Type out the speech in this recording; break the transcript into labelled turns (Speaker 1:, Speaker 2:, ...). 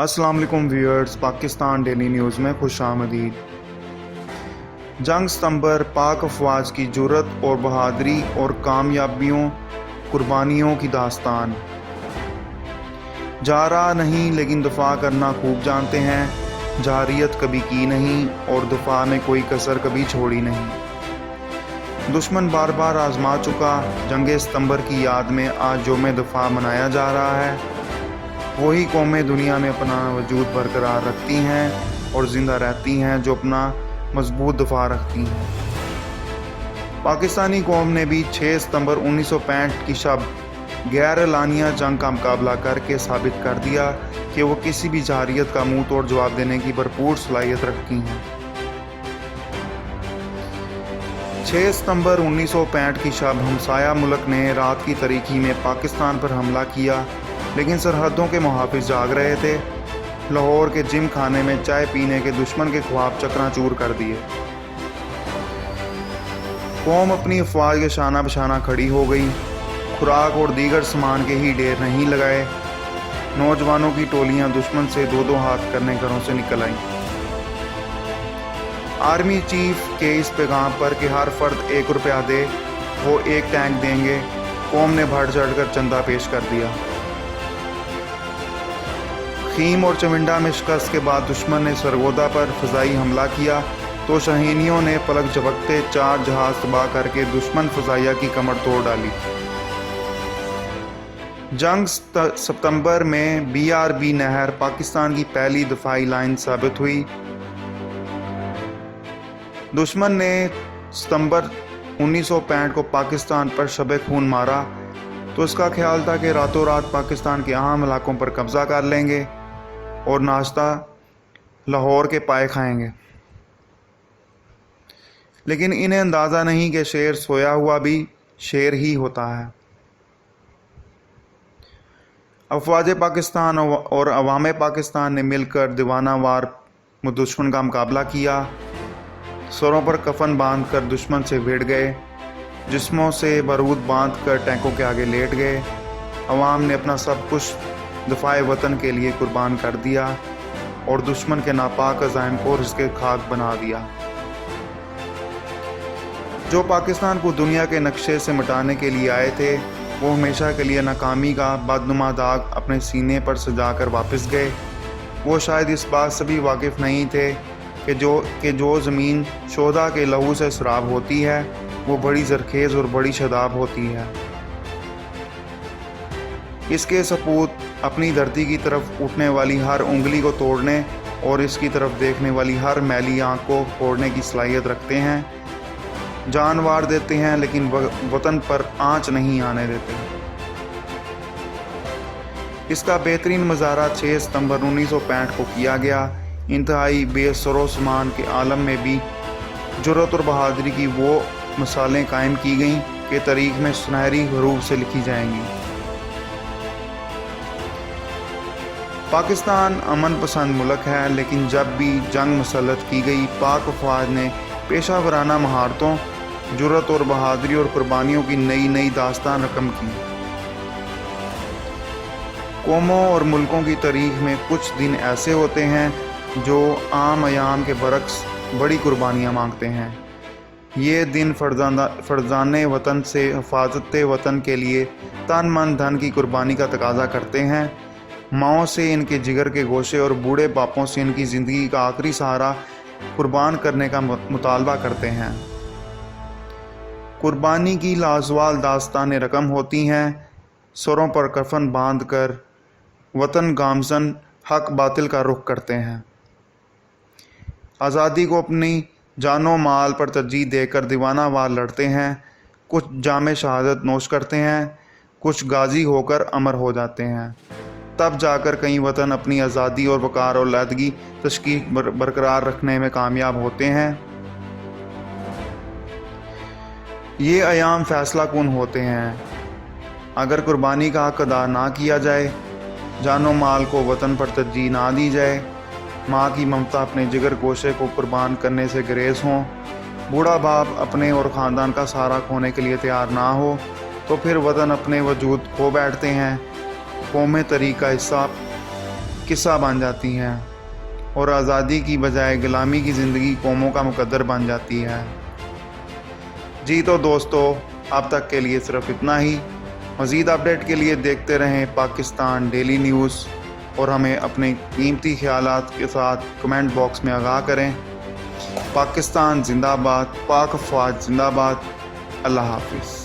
Speaker 1: अस्सलाम वालेकुम viewers, Pakistan daily news में खुश आमदीद। जंग सितंबर पाक अफवाज की जुर्रत और बहादरी और कामयाबियों कुर्बानियों की दास्तान। जा रहा नहीं लेकिन दफा करना खूब जानते हैं, जारियत कभी की नहीं और दफा में कोई कसर कभी छोड़ी नहीं। दुश्मन बार बार आजमा चुका, जंग सितंबर की याद में आज यौम दफा मनाया जा रहा है। वही कौमें दुनिया में अपना वजूद बरकरार रखती हैं और ज़िंदा रहती हैं जो अपना मजबूत दफा रखती हैं। पाकिस्तानी कौम ने भी 6 सितंबर 1965 की शब गैर एलानिया जंग का मुकाबला करके साबित कर दिया कि वो किसी भी जारियत का मुंह तोड़ जवाब देने की भरपूर सलाहियत रखती हैं। 6 सितंबर 1965 की शब हमसाया मुल्क ने रात की तारीकी में पाकिस्तान पर हमला किया, लेकिन सरहदों के मुहाफिज जाग रहे थे। लाहौर के जिम खाने में चाय पीने के दुश्मन के ख्वाब चकनाचूर कर दिए। कौम अपनी अफवाज के शाना बशाना खड़ी हो गई। खुराक और दीगर सामान के ही ढेर नहीं लगाए। नौजवानों की टोलियां दुश्मन से दो दो हाथ करने घरों से निकल आईं। आर्मी चीफ के इस पैगाम पर कि हर फर्द 1 रुपया दे, वो 1 टैंक देंगे, कौम ने बढ़ चढ़ कर चंदा पेश कर दिया। खीम और चविंडा में शिकस्त के बाद दुश्मन ने सरगोदा पर फ़ज़ाई हमला किया तो शाहीनियों ने पलक झपकते 4 जहाज़ तबाह करके दुश्मन फ़ज़ाइया की कमर तोड़ डाली। जंग सितंबर में BRB नहर पाकिस्तान की पहली दफाई लाइन साबित हुई। दुश्मन ने सितंबर 1965 को पाकिस्तान पर शब खून मारा तो उसका ख्याल था कि रातों रात पाकिस्तान के अहम इलाकों पर कब्जा कर लेंगे और नाश्ता लाहौर के पाए खाएंगे। लेकिन इन्हें अंदाज़ा नहीं कि शेर सोया हुआ भी शेर ही होता है। अफवाज पाकिस्तान और अवाम पाकिस्तान ने मिलकर दीवाना वार दुश्मन का मुकाबला किया। सरों पर कफन बांध कर दुश्मन से भिड़ गए, जिस्मों से बारूद बांध कर टैंकों के आगे लेट गए। अवाम ने अपना सब कुछ दफाए वतन के लिए कुर्बान कर दिया और दुश्मन के नापाक अज़ाइम को रिज़्क़े खाक बना दिया। जो पाकिस्तान को दुनिया के नक्शे से मिटाने के लिए आए थे, वो हमेशा के लिए नाकामी का बदनुमा दाग अपने सीने पर सजाकर वापस गए। वो शायद इस बात से भी वाकिफ़ नहीं थे कि जो ज़मीन शोहदा के लहू से सराब होती है, वो बड़ी ज़रखेज़ और बड़ी शदाब होती है। इसके सपूत अपनी धरती की तरफ उठने वाली हर उंगली को तोड़ने और इसकी तरफ देखने वाली हर मैली आंख को फोड़ने की सलाहियत रखते हैं। जान वार देते हैं लेकिन वतन पर आंच नहीं आने देते। इसका बेहतरीन मज़ारा 6 सितंबर 1965 को किया गया। इंतहाई बेसरो सामान के आलम में भी जुर्रत और बहादुरी की वो मिसालें कायम की गईं कि तारीख़ में सुनहरी हरूफ से लिखी जाएंगी। पाकिस्तान अमन पसंद मुल्क है, लेकिन जब भी जंग मुसल्लत की गई, पाक अफवाज ने पेशा वराना महारतों, जुर्रत और बहादुरी और कुर्बानियों की नई नई दास्तान रकम की। कौमों और मुल्कों की तारीख में कुछ दिन ऐसे होते हैं जो आम अयाम के बरक्स बड़ी कुर्बानियाँ मांगते हैं। ये दिन फर्जाने वतन से हिफाजत वतन के लिए तन मन धन की कुर्बानी का तकाजा करते हैं। माओं से इनके जिगर के गोशे और बूढ़े बापों से इनकी ज़िंदगी का आखिरी सहारा कुर्बान करने का मुतालबा करते हैं। कुर्बानी की लाजवाल दास्तानें रकम होती हैं। सरों पर कफन बांध कर वतन गामजन हक बातिल का रुख करते हैं। आज़ादी को अपनी जानो माल पर तरजीह देकर दीवाना वार लड़ते हैं। कुछ जामे शहादत नोश करते हैं, कुछ गाजी होकर अमर हो जाते हैं। तब जाकर कई वतन अपनी आज़ादी और वक़ार और लैदगी तशकीक बरकरार रखने में कामयाब होते हैं। ये अयाम फ़ैसला कुन होते हैं। अगर कुर्बानी का हक अदा ना किया जाए, जानो माल को वतन पर तरजीह ना दी जाए, माँ की ममता अपने जिगर गोशे को कुर्बान करने से गुरेज हों, बूढ़ा बाप अपने और ख़ानदान का सहारा खोने के लिए तैयार ना हो, तो फिर वतन अपने वजूद खो बैठते हैं। कौमें तरीका हिस्सा قصہ بن جاتی ہیں اور آزادی کی بجائے غلامی کی زندگی قوموں کا مقدر بن جاتی ہے۔ جی تو دوستو، اب تک کے لیے صرف اتنا ہی۔ مزید اپڈیٹ کے لیے دیکھتے رہیں پاکستان ڈیلی نیوز اور ہمیں اپنے قیمتی خیالات کے ساتھ کمنٹ باکس میں آگاہ کریں۔ پاکستان زندہ باد، پاک افواج زندہ باد۔ اللہ حافظ۔